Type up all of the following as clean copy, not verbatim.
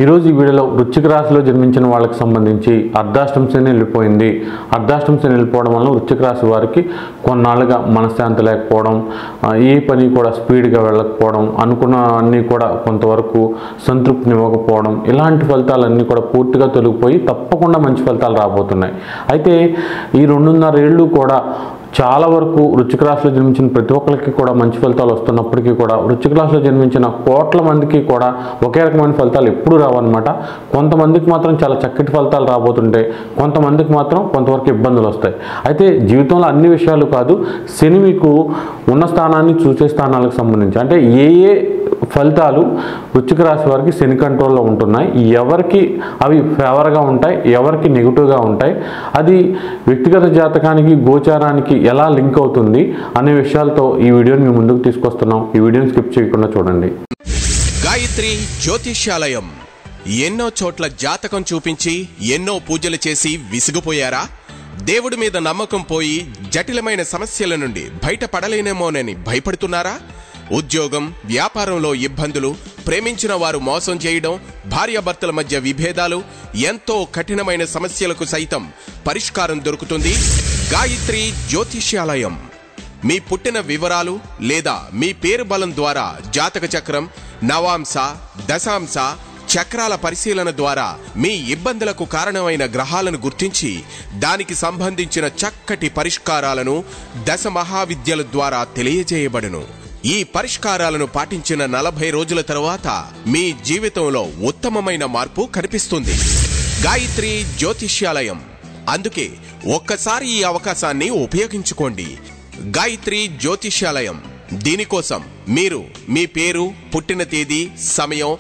ఈరోజు ఈ వీడియోలో వృశ్చిక రాశిలో జన్మించిన వాళ్ళకి సంబంధించి అర్ధాష్టమ శని వెళ్ళిపోయింది. అర్ధాష్టమ శని వెళ్ళిపోవడం వల్ల వృశ్చిక రాశి వారికి కొన్నాళ్ళుగా మనశ్శాంతి లేకపోవడం, ఏ పని కూడా స్పీడ్గా వెళ్ళకపోవడం, అనుకున్న అన్నీ కూడా కొంతవరకు సంతృప్తిని ఇవ్వకపోవడం, ఇలాంటి ఫలితాలన్నీ కూడా పూర్తిగా తొలగిపోయి తప్పకుండా మంచి ఫలితాలు రాబోతున్నాయి. అయితే ఈ 2.5 ఏళ్ళు కూడా చాలా వరకు వృశ్చిక రాశిలో జన్మించిన ప్రతి ఒక్కరికి కూడా మంచి ఫలితాలు వస్తున్నప్పటికీ కూడా వృశ్చిక రాశిలో జన్మించిన కోట్ల మందికి కూడా ఒకే రకమైన ఫలితాలు ఎప్పుడు రావన్నమాట. కొంతమందికి మాత్రం చాలా చక్కటి ఫలితాలు రాబోతుంటాయి, కొంతమందికి మాత్రం కొంతవరకు ఇబ్బందులు వస్తాయి. అయితే జీవితంలో అన్ని విషయాలు కాదు, శని మీకు ఉన్న స్థానాన్ని చూసే స్థానాలకు సంబంధించి అంటే ఏ ఫలితాలు వృశ్చిక రాశి వారికి శని కంట్రోల్లో ఉంటున్నాయి, ఎవరికి అవి ఫేవర్గా ఉంటాయి, ఎవరికి నెగిటివ్గా ఉంటాయి, అది వ్యక్తిగత జాతకానికి గోచారానికి ఎలా లింక్ అవుతుంది అనే విషయాలతో ఈ వీడియోని మీ ముందుకు తీసుకొస్తున్నాం. ఈ వీడియోని స్కిప్ చేయకుండా చూడండి. గాయత్రి జ్యోతిష్యాలయం. ఎన్నో చోట్ల జాతకం చూపించి ఎన్నో పూజలు చేసి విసిగిపోయారా? దేవుడి మీద నమ్మకం పోయి జటిలమైన సమస్యల నుండి బయటపడలేనేమోనని భయపడుతున్నారా? ఉద్యోగం, వ్యాపారంలో ఇబ్బందులు, ప్రేమించిన వారు మోసం చేయడం, భార్యాభర్తల మధ్య విభేదాలు, ఎంతో కఠినమైన సమస్యలకు సైతం పరిష్కారం దొరుకుతుంది గాయత్రి జ్యోతిష్యాలయం. మీ పుట్టిన వివరాలు లేదా మీ పేరు బలం ద్వారా జాతక చక్రం, నవాంశ, దశాంశ, చక్రాల పరిశీలన ద్వారా మీ ఇబ్బందులకు కారణమైన గ్రహాలను గుర్తించి దానికి సంబంధించిన చక్కటి పరిష్కారాలను దశ మహావిద్యల ద్వారా తెలియజేయబడును. ఈ పరిష్కారాలను పాటించిన 40 రోజుల తరువాత మీ జీవితంలో ఉత్తమమైన మార్పు కనిపిస్తుంది. గాయత్రి జ్యోతిష్యాలయం. అందుకే ఒక్కసారి ఈ అవకాశాన్ని ఉపయోగించుకోండి. గాయత్రి జ్యోతిష్యాలయం. దీనికోసం మీరు మీ పేరు, పుట్టిన తేదీ, సమయం,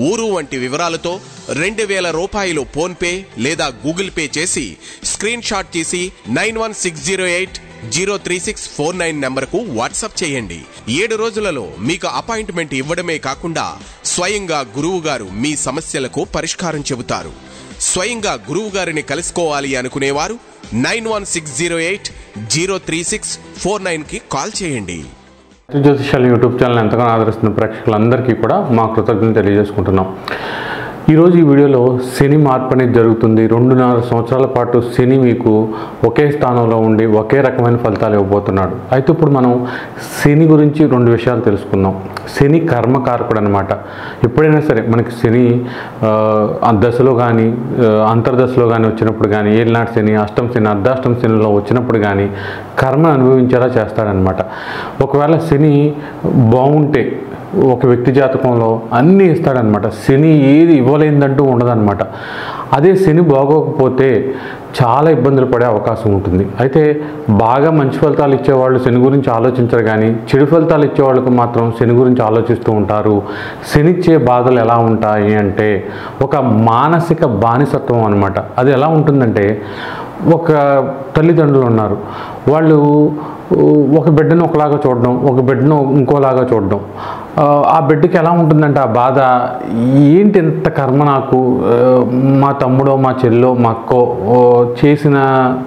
ఊరు వంటి వివరాలతో 2000 రూపాయలు ఫోన్ పే లేదా గూగుల్ పే చేసి స్క్రీన్ షాట్ తీసి 9160803649 నంబర్కు వాట్సాప్ చేయండి. 7 రోజులలో మీకు అపాయింట్మెంట్ ఇవ్వడమే కాకుండా స్వయంగా గురువు గారు మీ సమస్యలకు పరిష్కారం చెబుతారు. స్వయంగా గురువు గారిని కలుసుకోవాలి అనుకునేవారు 9160803649కి కాల్ చేయండి. జ్యోతిష్యాలయం యూట్యూబ్ ఛానల్ ఎంతగానో ఆదరిస్తున్న ప్రేక్షకులందరికీ కూడా మా కృతజ్ఞతలు తెలియజేసుకుంటున్నాం. ఈరోజు ఈ వీడియోలో శని మార్పు అనేది జరుగుతుంది. 2.5 సంవత్సరాల పాటు శని మీకు ఒకే స్థానంలో ఉండి ఒకే రకమైన ఫలితాలు ఇవ్వబోతున్నాడు. అయితే ఇప్పుడు మనం శని గురించి 2 విషయాలు తెలుసుకుందాం. శని కర్మకారకుడు అనమాట. ఎప్పుడైనా సరే మనకి శని దశలో కానీ అంతర్దశలో కానీ వచ్చినప్పుడు కానీ, ఏలినాటి శని, అష్టమ శని, అర్ధాష్టమ శనిలో వచ్చినప్పుడు కానీ కర్మ అనుభవించేలా చేస్తాడనమాట. ఒకవేళ శని బాగుంటే ఒక వ్యక్తి జాతకంలో అన్నీ ఇస్తాడనమాట. శని ఏది ఇవ్వలేదంటూ ఉండదన్నమాట. అదే శని బాగోకపోతే చాలా ఇబ్బందులు పడే అవకాశం ఉంటుంది. అయితే బాగా మంచి ఫలితాలు ఇచ్చేవాళ్ళు శని గురించి ఆలోచించరు, కానీ చెడు ఫలితాలు ఇచ్చేవాళ్ళకు మాత్రం శని గురించి ఆలోచిస్తూ ఉంటారు. శనిచ్చే బాధలు ఎలా ఉంటాయి అంటే ఒక మానసిక బానిసత్వం అనమాట. అది ఎలా ఉంటుందంటే, ఒక తల్లిదండ్రులు ఉన్నారు, వాళ్ళు ఒక బిడ్డను ఒకలాగా చూడడం, ఒక బిడ్డను ఇంకోలాగా చూడడం. ఆ బిడ్డకి ఎలా ఉంటుందంటే ఆ బాధ, ఏంటి ఎంత కర్మ నాకు, మా తమ్ముడో మా చెల్లో మా అక్కో చేసిన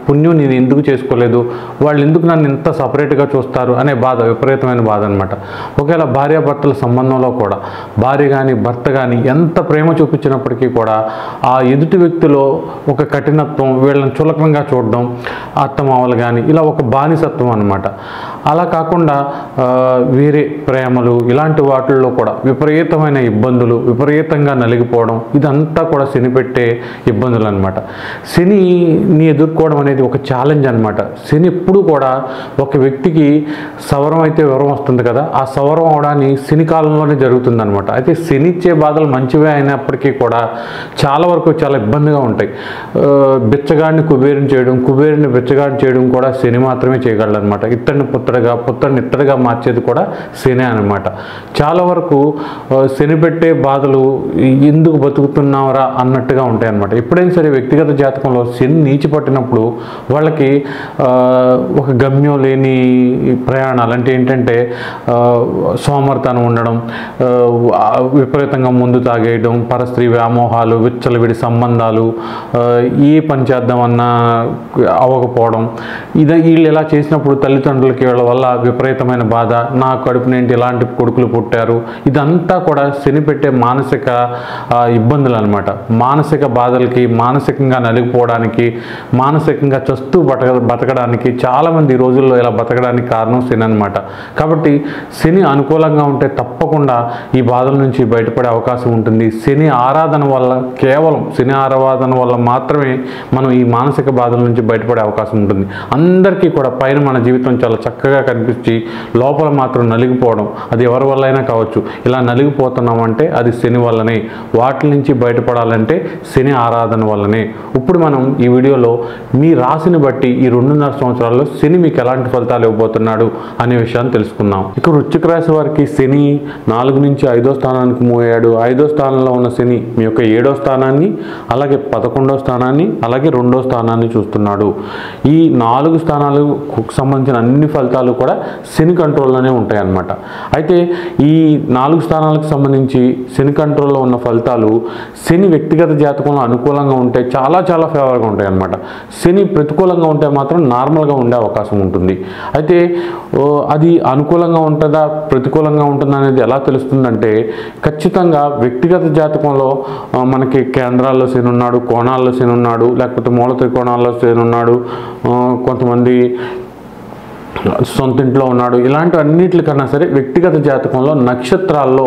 పుణ్యం నేను ఎందుకు చేసుకోలేదు, వాళ్ళు ఎందుకు నన్ను ఇంత సపరేట్గా చూస్తారు అనే బాధ, విపరీతమైన బాధ అనమాట. ఒకవేళ భార్యాభర్తల సంబంధంలో కూడా భార్య కానీ భర్త కానీ ఎంత ప్రేమ చూపించినప్పటికీ కూడా ఆ ఎదుటి వ్యక్తిలో ఒక కఠినత్వం, వీళ్ళని చులకనంగా చూడడం, అత్తమామలు కానీ ఇలా ఒక బానిసత్వం అనమాట. అలా కాకుండా వేరే ప్రేమలు ఇలాంటి వాటిల్లో కూడా విపరీతమైన ఇబ్బందులు, విపరీతంగా నలిగిపోవడం, ఇదంతా కూడా శని పెట్టే ఇబ్బందులు అనమాట. శనిని ఎదుర్కోవడం అనేది ఒక ఛాలెంజ్ అనమాట. శని ఎప్పుడు కూడా ఒక వ్యక్తికి సవరం అయితే వివరం వస్తుంది కదా, ఆ సవరం అవడాన్ని శని కాలంలోనే జరుగుతుంది అనమాట. అయితే శని ఇచ్చే బాధలు మంచివే అయినప్పటికీ కూడా చాలా వరకు చాలా ఇబ్బందిగా ఉంటాయి. బిచ్చగాడిని కుబేరుని చేయడం, కుబేరుని బిచ్చగాడిని చేయడం కూడా శని మాత్రమే చేయగలడు అనమాట. ఇత్తడిని పుత్తడిగా, పుత్తడిని ఇత్తడిగా మార్చేది కూడా శని అనమాట. చాలా వరకు శని పెట్టే బాధలు ఎందుకు బతుకుతున్నావరా అన్నట్టుగా ఉంటాయి అన్నమాట. ఎప్పుడైనా సరే వ్యక్తిగత జాతకంలో శని నీచి పట్టినప్పుడు వాళ్ళకి ఒక గమ్యం లేని ప్రయాణాలు, అంటే ఏంటంటే సోమర్తనం ఉండడం, విపరీతంగా ముందు తాగేయడం, పరస్త్రీ వ్యామోహాలు, విచ్చలవిడి సంబంధాలు, ఏ పని చేద్దామన్నా అవ్వకపోవడం, వీళ్ళు ఇలా చేసినప్పుడు తల్లిదండ్రులకి వాళ్ళ వీళ్ళ వల్ల విపరీతమైన బాధ, నా కడుపునేంటి ఇలాంటి కొడుకులు పుట్టారు, ఇదంతా కూడా శని పెట్టే మానసిక ఇబ్బందులు అనమాట. మానసిక బాధలకి, మానసికంగా నలిగిపోవడానికి, మానసికంగా చస్తూ బతకడానికి చాలామంది ఈ రోజుల్లో ఇలా బతకడానికి కారణం శని అనమాట. కాబట్టి శని అనుకూలంగా ఉంటే తప్పకుండా ఈ బాధల నుంచి బయటపడే అవకాశం ఉంటుంది. శని ఆరాధన వల్ల, కేవలం శని ఆరాధన వల్ల మాత్రమే మనం ఈ మానసిక బాధల నుంచి బయటపడే అవకాశం ఉంటుంది. అందరికీ కూడా పైన మన జీవితం చాలా చక్కగా కనిపించి లోపల మాత్రం నలిగిపోవడం, అది ఎవరి వల్ల అయినా కావచ్చు. ఇలా నలిగిపోతున్నామంటే అది శని వల్లనే. వాటి నుంచి బయటపడాలంటే శని ఆరాధన వల్లనే. ఇప్పుడు మనం ఈ వీడియోలో మీ రాశిని బట్టి ఈ 2.5 సంవత్సరాల్లో శని మీకు ఎలాంటి ఫలితాలు ఇవ్వబోతున్నాడు అనే విషయాన్ని తెలుసుకుందాం. ఇక వృశ్చిక రాశి వారికి శని 4 నుంచి 5వ స్థానానికి మూవ్ అయ్యాడు. 5వ స్థానంలో ఉన్న శని మీ యొక్క 7వ స్థానాన్ని, అలాగే 11వ స్థానాన్ని, అలాగే 2వ స్థానాన్ని చూస్తున్నాడు. ఈ 4 స్థానాలకు సంబంధించిన అన్ని ఫలితాలు కూడా శని కంట్రోల్లోనే ఉంటాయి అన్నమాట. అయితే ఈ 4 స్థానాలకు సంబంధించి శని కంట్రోల్లో ఉన్న ఫలితాలు శని వ్యక్తిగత జాతకంలో అనుకూలంగా ఉంటే చాలా చాలా ఫేవర్గా ఉంటాయి అన్నమాట. శని ప్రతికూలంగా ఉంటే మాత్రం నార్మల్గా ఉండే అవకాశం ఉంటుంది. అయితే అది అనుకూలంగా ఉంటుందా ప్రతికూలంగా ఉంటుందా అనేది ఎలా తెలుస్తుందంటే, ఖచ్చితంగా వ్యక్తిగత జాతకంలో మనకి కేంద్రాల్లో శని ఉన్నాడు, కోణాల్లో శని ఉన్నాడు, లేకపోతే మూల త్రికోణాల్లో శని ఉన్నాడు, కొంతమంది సొంత ఇంట్లో ఉన్నాడు, ఇలాంటి అన్నిటికన్నా సరే వ్యక్తిగత జాతకంలో నక్షత్రాల్లో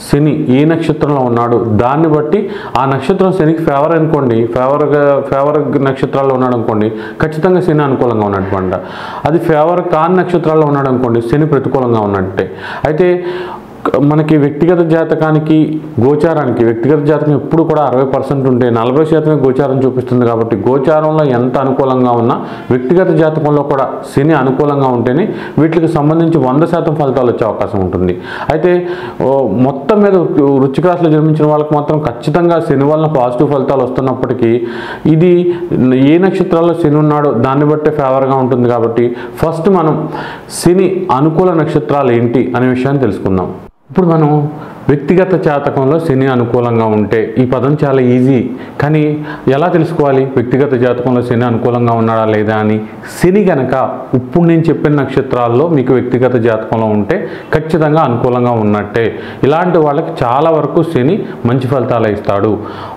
శని ఏ నక్షత్రంలో ఉన్నాడు దాన్ని బట్టి ఆ నక్షత్రం శనికి ఫేవర్ అనుకోండి, ఫేవర్ నక్షత్రాల్లో ఉన్నాడు అనుకోండి, ఖచ్చితంగా శని అనుకూలంగా ఉన్నట్టు. అది ఫేవర్ కాని నక్షత్రాల్లో ఉన్నాడు అనుకోండి, శని ప్రతికూలంగా ఉన్నట్టే. అయితే మనకి వ్యక్తిగత జాతకానికి గోచారానికి, వ్యక్తిగత జాతకం ఎప్పుడు కూడా 60% ఉంటే 40% గోచారం చూపిస్తుంది. కాబట్టి గోచారంలో ఎంత అనుకూలంగా ఉన్నా వ్యక్తిగత జాతకంలో కూడా శని అనుకూలంగా ఉంటేనే వీటికి సంబంధించి 100% ఫలితాలు వచ్చే అవకాశం ఉంటుంది. అయితే మొత్తం మీద వృశ్చిక రాశిలో జన్మించిన వాళ్ళకి మాత్రం ఖచ్చితంగా శని వలన పాజిటివ్ ఫలితాలు వస్తున్నప్పటికీ ఇది ఏ నక్షత్రాల్లో శని ఉన్నాడో దాన్ని బట్టే ఫేవర్గా ఉంటుంది. కాబట్టి ఫస్ట్ మనం శని అనుకూల నక్షత్రాలు ఏంటి అనే విషయాన్ని తెలుసుకుందాం. ఇప్పుడు మనం వ్యక్తిగత జాతకంలో శని అనుకూలంగా ఉంటే, ఈ పదం చాలా ఈజీ, కానీ ఎలా తెలుసుకోవాలి వ్యక్తిగత జాతకంలో శని అనుకూలంగా ఉన్నాడా లేదా అని? శని కనుక ఇప్పుడు నేను చెప్పిన నక్షత్రాల్లో మీకు వ్యక్తిగత జాతకంలో ఉంటే ఖచ్చితంగా అనుకూలంగా ఉన్నట్టే. ఇలాంటి వాళ్ళకి చాలా వరకు శని మంచి ఫలితాలు ఇస్తాడు.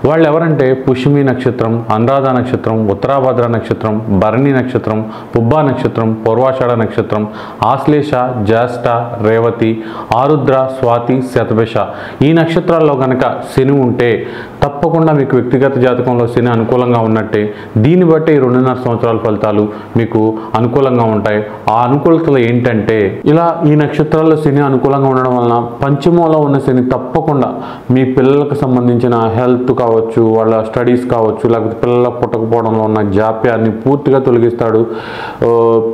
వాళ్ళు ఎవరంటే పుష్యమి నక్షత్రం, అనురాధ నక్షత్రం, ఉత్తరాభద్ర నక్షత్రం, భరణి నక్షత్రం, పుబ్బా నక్షత్రం, పూర్వాషాఢ నక్షత్రం, ఆశ్లేష, జ్యేష్ఠ, రేవతి, ఆరుద్ర, స్వాతి, శతభిష, ఈ నక్షత్రాల్లో కనుక శని ఉంటే తప్పకుండా మీకు వ్యక్తిగత జాతకంలో శని అనుకూలంగా ఉన్నట్టే. దీన్ని బట్టి 2.5 సంవత్సరాల ఫలితాలు మీకు అనుకూలంగా ఉంటాయి. ఆ అనుకూలతలు ఏంటంటే, ఇలా ఈ నక్షత్రాల్లో శని అనుకూలంగా ఉండడం వలన పంచమంలో ఉన్న శని తప్పకుండా మీ పిల్లలకు సంబంధించిన హెల్త్ కావచ్చు, వాళ్ళ స్టడీస్ కావచ్చు, లేకపోతే పిల్లల పుట్టకపోవడంలో ఉన్న జాప్యాన్ని పూర్తిగా తొలగిస్తాడు.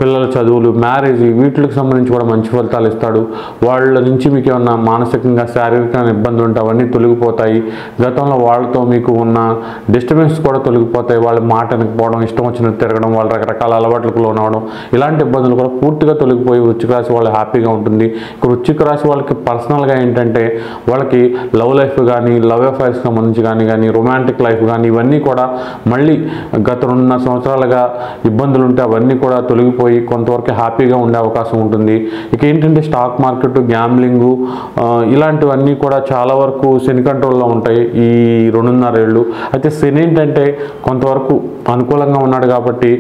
పిల్లల చదువులు, మ్యారేజ్, వీటికి సంబంధించి కూడా మంచి ఫలితాలు ఇస్తాడు. వాళ్ళ నుంచి మీకు ఏమన్నా మానసికంగా శారీరక ఇబ్బందులు ఉంటే అవన్నీ తొలగిపోతాయి. గతంలో వాళ్ళతో మీకు ఉన్న డిస్టర్బెన్స్ కూడా తొలగిపోతాయి. వాళ్ళ మాట వినకపోవడం, ఇష్టం వచ్చినట్టు తిరగడం, వాళ్ళ రకరకాల అలవాట్లకు లోనవడం, ఇలాంటి ఇబ్బందులు కూడా పూర్తిగా తొలగిపోయి వృశ్చిక రాశి వాళ్ళు హ్యాపీగా ఉంటుంది. ఇక వృశ్చిక రాశి వాళ్ళకి పర్సనల్గా ఏంటంటే, వాళ్ళకి లవ్ లైఫ్ కానీ, లవ్ అఫైర్స్కి సంబంధించి కానీ రొమాంటిక్ లైఫ్ కానీ ఇవన్నీ కూడా మళ్ళీ గత 2.5 సంవత్సరాలుగా ఇబ్బందులు ఉంటే అవన్నీ కూడా తొలగిపోయి కొంతవరకు హ్యాపీగా ఉండే అవకాశం ఉంటుంది. ఇక ఏంటంటే స్టాక్ మార్కెట్, గ్యాంబ్లింగు, ఇలాంటివన్నీ కూడా చాలా వరకు శని కంట్రోల్లో ఉంటాయి ఈ 2.5 ఏళ్ళు. అయితే శని ఏంటంటే కొంతవరకు అనుకూలంగా ఉన్నాడు కాబట్టి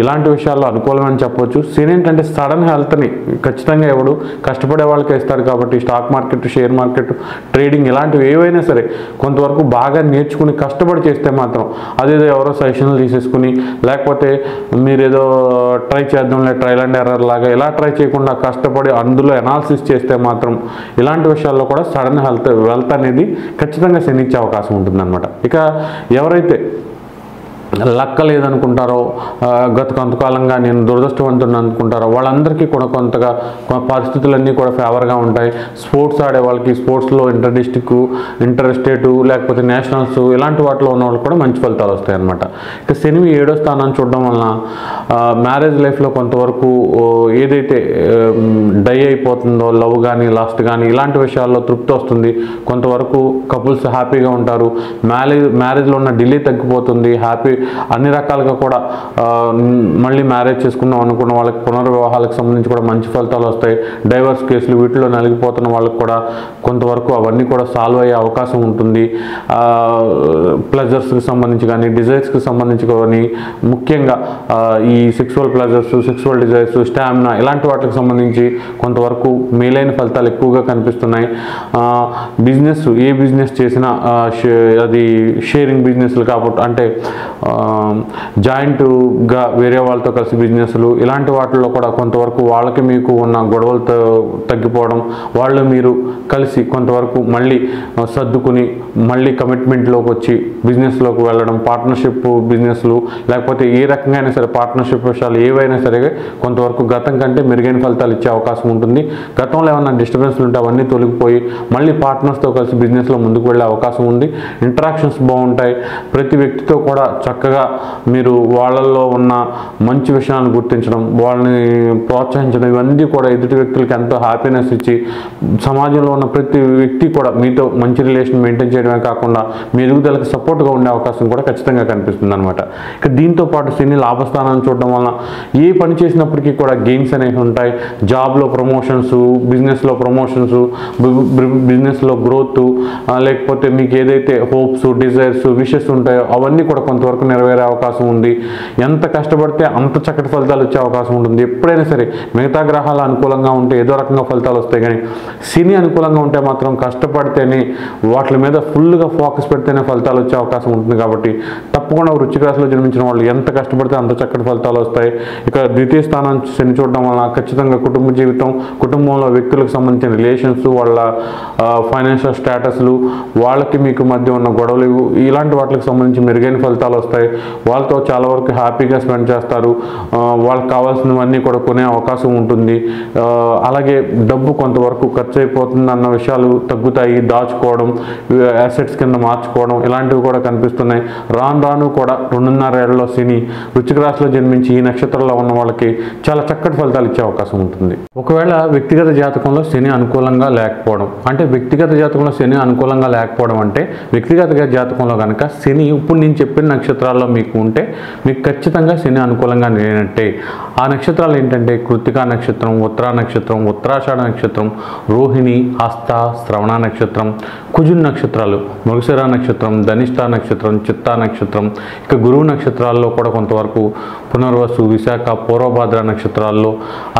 ఇలాంటి విషయాల్లో అనుకూలమని చెప్పవచ్చు. శని ఏంటంటే సడన్ హెల్త్ని ఖచ్చితంగా ఎవడు కష్టపడే వాళ్ళకి ఇస్తాడు. కాబట్టి stock market, share market, trading ఇలాంటివి ఏవైనా సరే కొంతవరకు బాగా నేర్చుకుని కష్టపడి చేస్తే మాత్రం, అదేదో ఎవరో సజెషన్లు తీసేసుకుని, లేకపోతే మీరేదో ట్రై చేద్దాంలే ట్రైల్ అండ్ ఎర్రర్ లాగా ఇలా ట్రై చేయకుండా కష్టపడి అందులో అనాలిసిస్ చేస్తే మాత్రం ఇలాంటి విషయాల్లో కూడా సడన్ వెల్త్ అనేది ఖచ్చితంగా శని ఇచ్చే అవకాశం ఉంటుందన్నమాట. ఇక ఎవరైతే లక్క లేదనుకుంటారో, గత కొంతకాలంగా నేను దురదృష్టవంతుని అనుకుంటారో వాళ్ళందరికీ కూడా కొంతగా పరిస్థితులన్నీ కూడా ఫేవర్గా ఉంటాయి. స్పోర్ట్స్ ఆడే వాళ్ళకి స్పోర్ట్స్లో ఇంటర్ డిస్టిక్, ఇంటర్ స్టేటు, లేకపోతే నేషనల్స్ ఇలాంటి వాటిలో ఉన్న వాళ్ళు కూడా మంచి ఫలితాలు వస్తాయి అన్నమాట. ఇక శని 7వ స్థానాన్ని చూడడం వలన మ్యారేజ్ లైఫ్లో కొంతవరకు ఏదైతే డై అయిపోతుందో లవ్ కానీ, లాస్ట్ కానీ ఇలాంటి విషయాల్లో తృప్తి వస్తుంది. కొంతవరకు కపుల్స్ హ్యాపీగా ఉంటారు. మ్యారేజ్లో ఉన్న డిలే తగ్గిపోతుంది. అన్ని రకాలుగా కూడా మళ్ళీ మ్యారేజ్ చేసుకుందాం అనుకున్న వాళ్ళకి పునర్వివాహాలకు సంబంధించి కూడా మంచి ఫలితాలు వస్తాయి. డైవర్స్ కేసులు వీటిలో నలిగిపోతున్న వాళ్ళకి కూడా కొంతవరకు అవన్నీ కూడా సాల్వ్ అయ్యే అవకాశం ఉంటుంది. ప్లెజర్స్కి సంబంధించి కానీ డిజైర్స్కి సంబంధించి కానీ ముఖ్యంగా ఈ sexual pleasures, sexual desires, stamina ఇలాంటి వాటికి సంబంధించి కొంతవరకు మేలైన ఫలితాలు ఎక్కువగా కనిపిస్తున్నాయి. బిజినెస్ ఏ బిజినెస్ చేసినా అది షేరింగ్ బిజినెస్లు కాబట్టి అంటే జాయింట్గా వేరే వాళ్ళతో కలిసి బిజినెస్లు ఇలాంటి వాటిల్లో కూడా కొంతవరకు వాళ్ళకి మీకు ఉన్న గొడవలు తగ్గిపోవడం, వాళ్ళు మీరు కలిసి కొంతవరకు మళ్ళీ సర్దుకుని మళ్ళీ కమిట్మెంట్లోకి వచ్చి బిజినెస్లోకి వెళ్ళడం, పార్ట్నర్షిప్ బిజినెస్లు లేకపోతే ఏ రకంగా అయినా సరే పార్ట్నర్షిప్ విషయాలు ఏవైనా సరే కొంతవరకు గతం కంటే మెరుగైన ఫలితాలు ఇచ్చే అవకాశం ఉంటుంది. గతంలో ఏమైనా డిస్టర్బెన్స్లు ఉంటే అవన్నీ తొలగిపోయి మళ్ళీ పార్ట్నర్స్తో కలిసి బిజినెస్లో ముందుకు వెళ్ళే అవకాశం ఉంది. ఇంటరాక్షన్స్ బాగుంటాయి. ప్రతి వ్యక్తితో కూడా చక్కగా మీరు వాళ్ళల్లో ఉన్న మంచి విషయాలను గుర్తించడం, వాళ్ళని ప్రోత్సహించడం ఇవన్నీ కూడా ఎదుటి వ్యక్తులకి ఎంతో హ్యాపీనెస్ ఇచ్చి సమాజంలో ఉన్న ప్రతి వ్యక్తి కూడా మీతో మంచి రిలేషన్ మెయింటైన్ చేయడమే కాకుండా మీ ఎదుగుదలకు సపోర్ట్గా ఉండే అవకాశం కూడా ఖచ్చితంగా కనిపిస్తుంది అనమాట. ఇక దీంతో పాటు శని లాభస్థానాన్ని చూడడం వలన ఏ పని చేసినప్పటికీ కూడా గెయిన్స్ అనేవి ఉంటాయి. జాబ్లో ప్రమోషన్స్, బిజినెస్లో ప్రమోషన్స్, బిజినెస్లో గ్రోత్, లేకపోతే మీకు ఏదైతే హోప్స్, డిజైర్స్, విషెస్ ఉంటాయో అవన్నీ కూడా కొంతవరకు నెరవేరే అవకాశం ఉంది. ఎంత కష్టపడితే అంత చక్కటి ఫలితాలు వచ్చే అవకాశం ఉంటుంది. ఎప్పుడైనా సరే మిగతా గ్రహాలు అనుకూలంగా ఉంటే ఏదో రకంగా ఫలితాలు వస్తాయి, కానీ శని అనుకూలంగా ఉంటే మాత్రం కష్టపడితేనే వాటి మీద ఫుల్గా ఫోకస్ పెడితేనే ఫలితాలు వచ్చే అవకాశం ఉంటుంది. కాబట్టి తప్పకుండా వృశ్చిక రాశిలో జన్మించిన వాళ్ళు ఎంత కష్టపడితే అంత చక్కటి ఫలితాలు వస్తాయి. ఇక ద్వితీయ స్థానం శని చూడడం వల్ల ఖచ్చితంగా కుటుంబ జీవితం, కుటుంబంలో వ్యక్తులకు సంబంధించిన రిలేషన్స్, వాళ్ళ ఫైనాన్షియల్ స్టేటస్లు, వాళ్ళకి మీకు మధ్య ఉన్న గొడవలు ఇలాంటి వాటికి సంబంధించి మెరుగైన ఫలితాలు వస్తాయి. వాళ్ళతో చాలా వరకు హ్యాపీగా స్పెండ్ చేస్తారు. వాళ్ళకి కావాల్సినవన్నీ కూడా కొనే అవకాశం ఉంటుంది. అలాగే డబ్బు కొంతవరకు ఖర్చు అయిపోతుంది అన్న విషయాలు తగ్గుతాయి. దాచుకోవడం, అసెట్స్ కింద మార్చుకోవడం ఇలాంటివి కూడా కనిపిస్తున్నాయి. రాను కూడా 2.5 ఏళ్లలో శని వృశ్చిక రాశిలో జన్మించి ఈ నక్షత్రంలో ఉన్న వాళ్ళకి చాలా చక్కటి ఫలితాలు ఇచ్చే అవకాశం ఉంటుంది. ఒకవేళ వ్యక్తిగత జాతకంలో శని అనుకూలంగా లేకపోవడం అంటే వ్యక్తిగత జాతకంలో శని అనుకూలంగా లేకపోవడం అంటే వ్యక్తిగత జాతకంలో కనుక శని ఇప్పుడు నేను చెప్పిన నక్షత్రాల్లో మీకు ఉంటే మీకు ఖచ్చితంగా శని అనుకూలంగా లేనట్టే. ఆ నక్షత్రాలు ఏంటంటే కృత్తికా నక్షత్రం, ఉత్తరా నక్షత్రం, ఉత్తరాషాఢ నక్షత్రం, రోహిణి, హస్త, శ్రవణ నక్షత్రం, కుజున్ నక్షత్రాలు, మృగశిర నక్షత్రం, ధనిష్ట నక్షత్రం, చిత్తా నక్షత్రం. ఇక గురువు నక్షత్రాల్లో కూడా కొంతవరకు పునర్వసు, విశాఖ, పూర్వభాద్ర నక్షత్రాల్లో,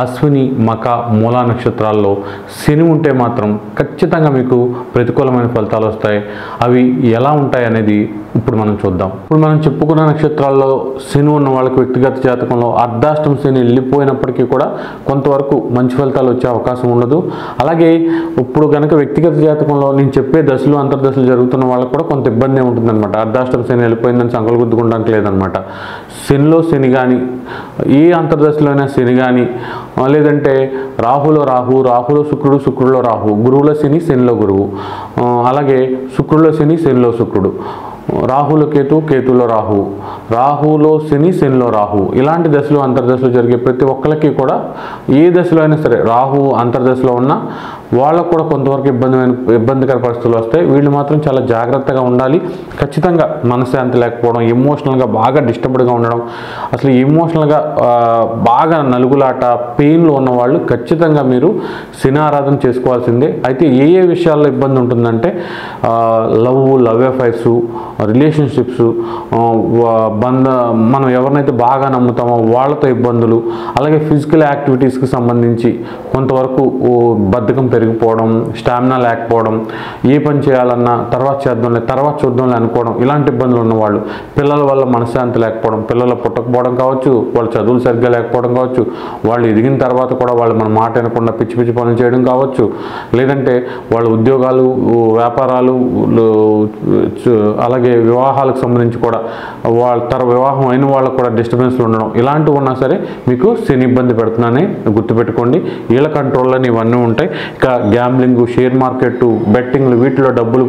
అశ్విని, మక, మూలా నక్షత్రాల్లో శని ఉంటే మాత్రం ఖచ్చితంగా మీకు ప్రతికూలమైన ఫలితాలు వస్తాయి. అవి ఎలా ఉంటాయి అనేది ఇప్పుడు మనం చూద్దాం. ఇప్పుడు మనం చెప్పుకున్న నక్షత్రాల్లో శని ఉన్న వాళ్ళకి వ్యక్తిగత జాతకంలో అర్ధాష్టమ శని వెళ్ళిపోయినప్పటికీ కూడా కొంతవరకు మంచి ఫలితాలు వచ్చే అవకాశం ఉండదు. అలాగే ఇప్పుడు కనుక వ్యక్తిగత జాతకంలో నేను చెప్పే దశలు అంతర్దశలు జరుగుతున్న వాళ్ళకి కూడా కొంత ఇబ్బంది ఉంటుందన్నమాట. అర్ధాష్టమ శని వెళ్ళిపోయిందని సంకలు గుద్దుకుంటానికి లేదనమాట. శనిలో శని కానీ ఏ అంతర్దశలో అయినా శని కానీ లేదంటే రాహులో రాహు, రాహులో శుక్రుడు, శుక్రుడిలో రాహు, గురువులో శని, శనిలో గురువు, అలాగే శుక్రుడిలో శని, శనిలో శుక్రుడు, రాహులో కేతు, కేతులో రాహు, రాహులో శని, శనిలో రాహు ఇలాంటి దశలు అంతర్దశలో జరిగే ప్రతి ఒక్కరికి కూడా ఏ దశలో అయినా సరే రాహు అంతర్దశలో ఉన్న వాళ్ళకు కూడా కొంతవరకు ఇబ్బందికర పరిస్థితులు వస్తాయి. వీళ్ళు మాత్రం చాలా జాగ్రత్తగా ఉండాలి. ఖచ్చితంగా మనశ్శాంతి లేకపోవడం, ఎమోషనల్గా బాగా డిస్టర్బ్డ్గా ఉండడం, అసలు ఎమోషనల్గా బాగా నలుగులాట, పెయిన్లో ఉన్న వాళ్ళు ఖచ్చితంగా మీరు శని ఆరాధన చేసుకోవాల్సిందే. అయితే ఏ విషయాల్లో ఇబ్బంది ఉంటుందంటే లవ్ అఫైర్స్, రిలేషన్షిప్స్, మనం ఎవరినైతే బాగా నమ్ముతామో వాళ్ళతో ఇబ్బందులు, అలాగే ఫిజికల్ యాక్టివిటీస్కి సంబంధించి కొంతవరకు బద్ధకం పెరిగిపోవడం, స్టామినా లేకపోవడం, ఏ పని చేయాలన్నా తర్వాత చూద్దాంలే అనుకోవడం, ఇలాంటి ఇబ్బందులు ఉన్నవాళ్ళు, పిల్లల వల్ల మనశ్శాంతి లేకపోవడం, పిల్లలు పుట్టకపోవడం కావచ్చు, వాళ్ళ చదువులు సరిగ్గా లేకపోవడం కావచ్చు, వాళ్ళు ఎదిగిన తర్వాత కూడా వాళ్ళు మన మాట వినకుండా పిచ్చి పిచ్చి పనులు చేయడం కావచ్చు, లేదంటే వాళ్ళ ఉద్యోగాలు, వ్యాపారాలు, అలాగే వివాహాలకు సంబంధించి కూడా వివాహం అయిన వాళ్ళకు కూడా డిస్టర్బెన్స్లు ఉండడం, ఇలాంటివి ఉన్నా సరే మీకు శని ఇబ్బంది పెడుతున్నానే గుర్తుపెట్టుకోండి. వీళ్ళ కంట్రోల్లోనే ఇవన్నీ ఉంటాయి. ఇక ఇంకా గ్యాంబ్లింగ్, షేర్ మార్కెట్, బెట్టింగ్లు వీటిలో డబ్బులు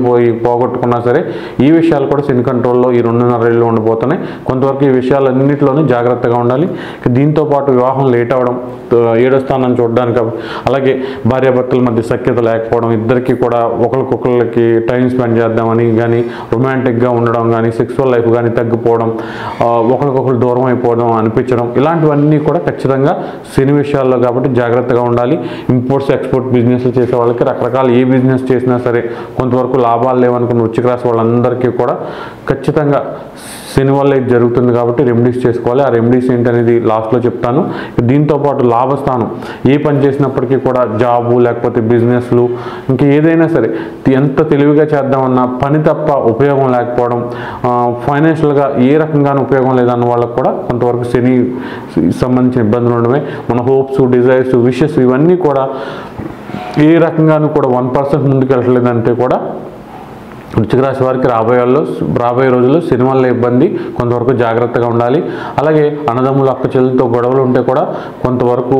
పోగొట్టుకున్నా సరే ఈ విషయాలు కూడా శని కంట్రోల్లో ఈ 2.5 ఏళ్ళు ఉండిపోతున్నాయి. కొంతవరకు ఈ విషయాలన్నింటిలోనూ జాగ్రత్తగా ఉండాలి. దీంతో పాటు వివాహం లేట్ అవ్వడం, 7వ స్థానం చూడడానికి, అలాగే భార్యాభర్తల మధ్య సఖ్యత లేకపోవడం, ఇద్దరికి కూడా ఒకరికొకరికి టైం స్పెండ్ చేద్దామని కానీ రొమాంటిక్గా ఉండడం కానీ సెక్సువల్ లైఫ్ కానీ తగ్గిపోవడం, ఒకరికొకరు దూరం అయిపోవడం అనిపించడం, ఇలాంటివన్నీ కూడా ఖచ్చితంగా శని విషయాల్లో కాబట్టి జాగ్రత్తగా ఉండాలి. ఇంపోర్ట్స్ ఎక్స్పోర్ట్ బిజినెస్లు చేసే వాళ్ళకి రకరకాల ఏ బిజినెస్ చేసినా సరే కొంతవరకు లాభాలు లేవనుకున్న వృశ్చిక రాశి వాళ్ళందరికీ కూడా ఖచ్చితంగా శని వల్ల ఇది జరుగుతుంది కాబట్టి రెమెడీస్ చేసుకోవాలి. ఆ రెమెడీస్ ఏంటనేది లాస్ట్లో చెప్తాను. దీంతోపాటు లాభస్థానం ఏ పని చేసినప్పటికీ కూడా జాబు లేకపోతే బిజినెస్లు ఇంకా ఏదైనా సరే ఎంత తెలివిగా చేద్దామన్నా పని తప్ప ఉపయోగం లేకపోవడం, ఫైనాన్షియల్గా ఏ రకంగానూ ఉపయోగం లేదన్న వాళ్ళకు కూడా కొంతవరకు శని సంబంధించిన ఇబ్బందులు ఉండడమే. మన హోప్స్, డిజైర్స్, విషెస్ ఇవన్నీ కూడా ఏ రకంగానూ కూడా 1% ముందుకు వెళ్ళట్లేదంటే కూడా వృశ్చిక రాశి వారికి రాబోయే రోజుల్లో శని వల్ల ఇబ్బంది, కొంతవరకు జాగ్రత్తగా ఉండాలి. అలాగే అన్నదమ్ములు, అక్క చెల్లెలతో గొడవలు ఉంటే కూడా కొంతవరకు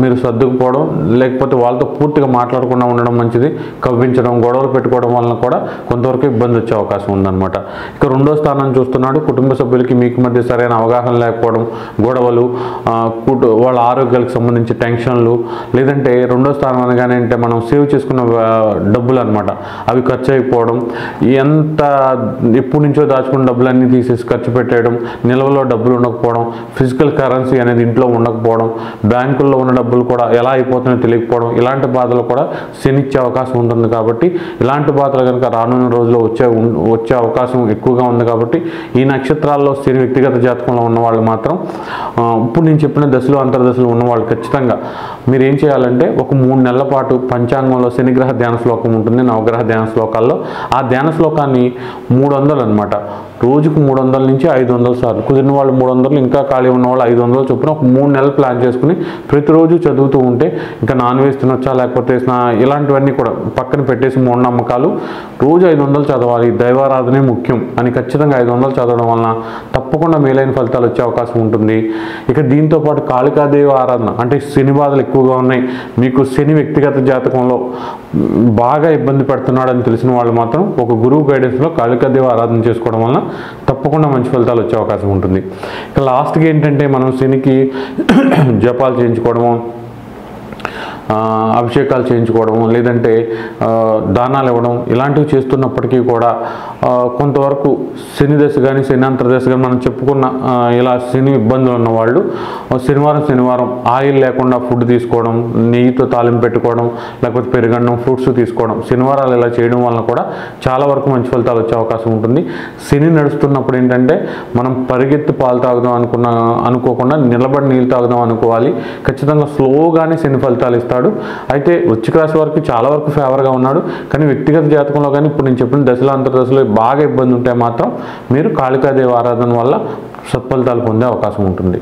మీరు సర్దుకుపోవడం, లేకపోతే వాళ్ళతో పూర్తిగా మాట్లాడకుండా ఉండడం మంచిది. కవ్వించడం, గొడవలు పెట్టుకోవడం వలన కూడా కొంతవరకు ఇబ్బంది వచ్చే అవకాశం ఉందన్నమాట. ఇక 2వ స్థానం చూస్తున్నాడు. కుటుంబ సభ్యులకి మీకు మధ్య సరైన అవగాహన లేకపోవడం, గొడవలు, వాళ్ళ ఆరోగ్యాలకు సంబంధించి టెన్షన్లు, లేదంటే 2వ స్థానం అనగానే అంటే మనం సేవ్ చేసుకున్న డబ్బులు అనమాట, అవి ఖర్చు అయిపోవడం, ఎంత ఎప్పటి నుంచో దాచుకున్న డబ్బులన్నీ తీసేసి ఖర్చు పెట్టేయడం, నిల్వలో డబ్బులు ఉండకపోవడం, ఫిజికల్ కరెన్సీ అనేది ఇంట్లో ఉండకపోవడం, బ్యాంకుల్లో ఉన్న డబ్బులు కూడా ఎలా అయిపోతుందో తెలియకపోవడం, ఇలాంటి బాధలు కూడా శని ఇచ్చే అవకాశం ఉంటుంది. కాబట్టి ఇలాంటి బాధలు కనుక రానున్న రోజుల్లో వచ్చే అవకాశం ఎక్కువగా ఉంది. కాబట్టి ఈ నక్షత్రాల్లో శని వ్యక్తిగత జాతకంలో ఉన్న వాళ్ళు మాత్రం ఇప్పుడు నేను చెప్పిన దశలు, అంతర్దశలు ఉన్నవాళ్ళు ఖచ్చితంగా మీరు ఏం చేయాలంటే ఒక 3 నెలల పాటు పంచాంగంలో శనిగ్రహ ధ్యాన శ్లోకం ఉంటుంది, నవగ్రహ ధ్యాన శ్లోకాల్లో. ఆ ధ్యాన శ్లోకాన్ని 300 అనమాట, రోజుకు 300 నుంచి 500 సార్లు, కుదిరిన వాళ్ళు 300, ఇంకా ఖాళీ ఉన్న వాళ్ళు 500 చొప్పున ఒక 3 నెలలు ప్లాన్ చేసుకుని ప్రతిరోజు చదువుతూ ఉంటే ఇంకా నాన్ వెజ్ తినొచ్చా లేకపోతే ఇలాంటివన్నీ కూడా పక్కన పెట్టేసి మూఢనమ్మకాలు, రోజు 500 చదవాలి, దైవారాధనే ముఖ్యం అని ఖచ్చితంగా 500 చదవడం వలన తప్పకుండా మేలైన ఫలితాలు వచ్చే అవకాశం ఉంటుంది. ఇక దీంతోపాటు కాళికాదేవి ఆరాధన, అంటే శని బాధలు ఎక్కువగా ఉన్నాయి, మీకు శని వ్యక్తిగత జాతకంలో బాగా ఇబ్బంది పెడుతున్నాడని తెలిసిన వాళ్ళు మాత్రం ఒక గురువు గైడెన్స్లో కాళికాదేవి ఆరాధన చేసుకోవడం వలన తప్పకుండా మంచి ఫలితాలు వచ్చే అవకాశం ఉంటుంది. ఇక లాస్ట్కి ఏంటంటే మనం శనికి జపాలు చేయించుకోవడము, అభిషేకాలు చేయించుకోవడము, లేదంటే దానాలు ఇవ్వడం, ఇలాంటివి చేస్తున్నప్పటికీ కూడా కొంతవరకు శని దశ కానీ శని అంతర్దశ కానీ మనం చెప్పుకున్న ఇలా శని ఇబ్బందులు ఉన్నవాళ్ళు శనివారం ఆయిల్ లేకుండా ఫుడ్ తీసుకోవడం, నెయ్యితో తాలింపు పెట్టుకోవడం, లేకపోతే పెరుగన్నం, ఫ్రూట్స్ తీసుకోవడం, శనివారాలు ఇలా చేయడం వలన కూడా చాలా వరకు మంచి ఫలితాలు వచ్చే అవకాశం ఉంటుంది. శని నడుస్తున్నప్పుడు ఏంటంటే మనం పరిగెత్తి పాలు తాగుదాం అనుకోకుండా నిలబడి నీళ్ళు తాగుదాం అనుకోవాలి. ఖచ్చితంగా స్లోగానే శని ఫలితాలు ఇస్తాడు. అయితే వృశ్చిక రాశి వారికి చాలా వరకు ఫేవర్గా ఉన్నాడు. కానీ వ్యక్తిగత జాతకంలో కానీ ఇప్పుడు నేను చెప్పిన దశలు, అంతర్దశలు బాగా ఇబ్బంది ఉంటే మాత్రం మీరు కాళికాదేవి ఆరాధన వల్ల సత్ఫలితాలు పొందే అవకాశం ఉంటుంది.